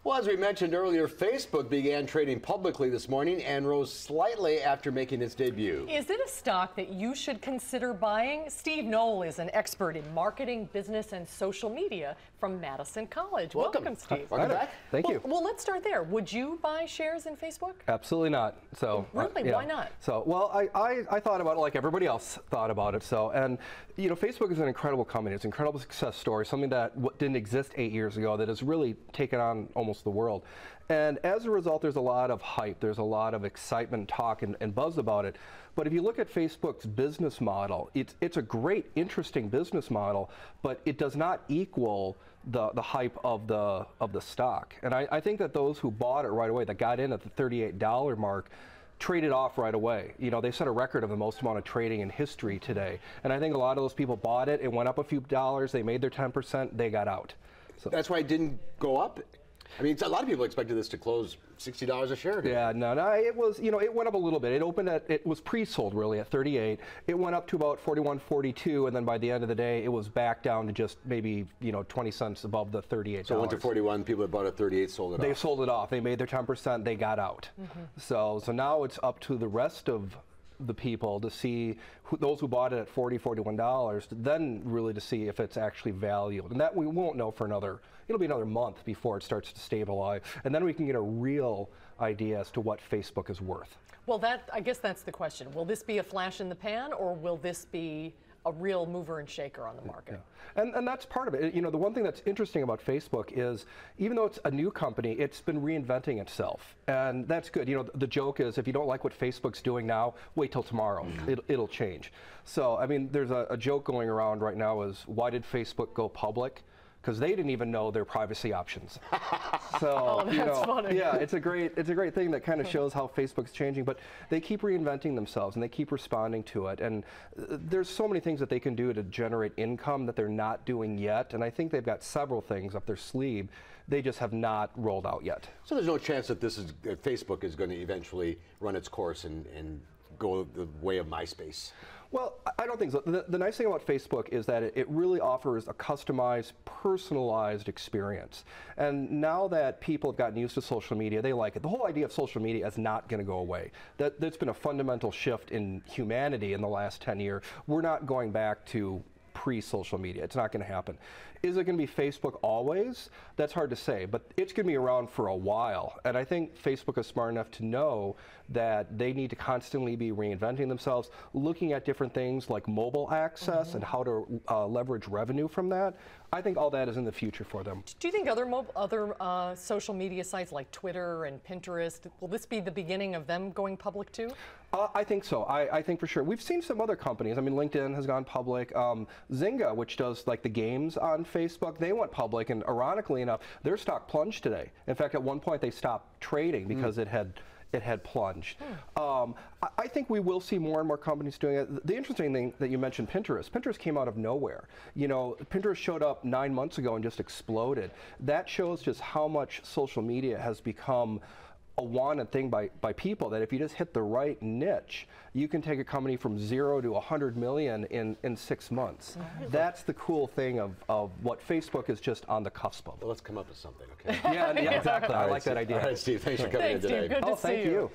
Well, as we mentioned earlier, Facebook began trading publicly this morning and rose slightly after making its debut. Is it a stock that you should consider buying? Steve Knoll is an expert in marketing, business, and social media from Madison College. Welcome Steve. Welcome back. Thank you. Well, let's start there. Would you buy shares in Facebook? Absolutely not. So really, yeah. Why not? So, well, I thought about it like everybody else thought about it. So, and you know, Facebook is an incredible company. It's an incredible success story, something that didn't exist 8 years ago that has really taken on almost the world. And as a result, there's a lot of hype, there's a lot of excitement, talk, and buzz about it. But if you look at Facebook's business model, it's a great, interesting business model, but it does not equal the hype of the stock. And I think that those who bought it right away, that got in at the $38 mark, traded off right away. You know, they set a record of the most amount of trading in history today. And I think a lot of those people bought it, it went up a few dollars, they made their 10%, they got out. So that's why it didn't go up? I mean, a lot of people expected this to close $60 a share. Yeah, no, it was, you know, it went up a little bit. It opened at, it was pre-sold really at 38. It went up to about 41, 42, and then by the end of the day, it was back down to just maybe, you know, 20 cents above the $38. So it went to 41, people that bought it at 38 sold it off. They sold it off. They made their 10%, they got out. So now it's up to the rest of the people to see those who bought it at $40, $41, then really to see if it's actually valued. And that we won't know for it'll be another month before it starts to stabilize. And then we can get a real idea as to what Facebook is worth. Well, I guess that's the question. Will this be a flash in the pan, or will this be a real mover and shaker on the market? Yeah. And that's part of it. You know, the one thing that's interesting about Facebook is, even though it's a new company, it's been reinventing itself. And that's good. You know, the joke is, if you don't like what Facebook's doing now, wait till tomorrow. It'll change. So, I mean, there's a joke going around right now is, why did Facebook go public? Because they didn't even know their privacy options. So, that's funny. Yeah, it's a great thing that kind of shows how Facebook's changing. But they keep reinventing themselves and they keep responding to it. And there's so many things that they can do to generate income that they're not doing yet. And I think they've got several things up their sleeve. They just have not rolled out yet. So there's no chance that Facebook is going to eventually run its course and go the way of MySpace? Well, I don't think so. The nice thing about Facebook is that it really offers a customized, personalized experience. And now that people have gotten used to social media, they like it. The whole idea of social media is not going to go away. That's been a fundamental shift in humanity in the last 10 years. We're not going back to pre-social media. It's not going to happen. Is it going to be Facebook always? That's hard to say, but it's going to be around for a while. And I think Facebook is smart enough to know that they need to constantly be reinventing themselves, looking at different things like mobile access and how to leverage revenue from that. I think all that is in the future for them. Do you think other social media sites like Twitter and Pinterest, will this be the beginning of them going public too? I think so. I think for sure. We've seen some other companies. I mean, LinkedIn has gone public. Zynga, which does like the games on Facebook, they went public, and ironically enough, their stock plunged today. In fact, at one point they stopped trading because it had plunged. I think we will see more and more companies doing it. The interesting thing that you mentioned, Pinterest came out of nowhere. You know, Pinterest showed up 9 months ago and just exploded. That shows just how much social media has become a wanted thing by people, that if you just hit the right niche, you can take a company from 0 to 100 million in 6 months. That's the cool thing of what Facebook is just on the cusp of. Well, let's come up with something, okay? Yeah, exactly. I like that idea. All right, Steve, thanks for coming in today. Steve. Good to see thank you.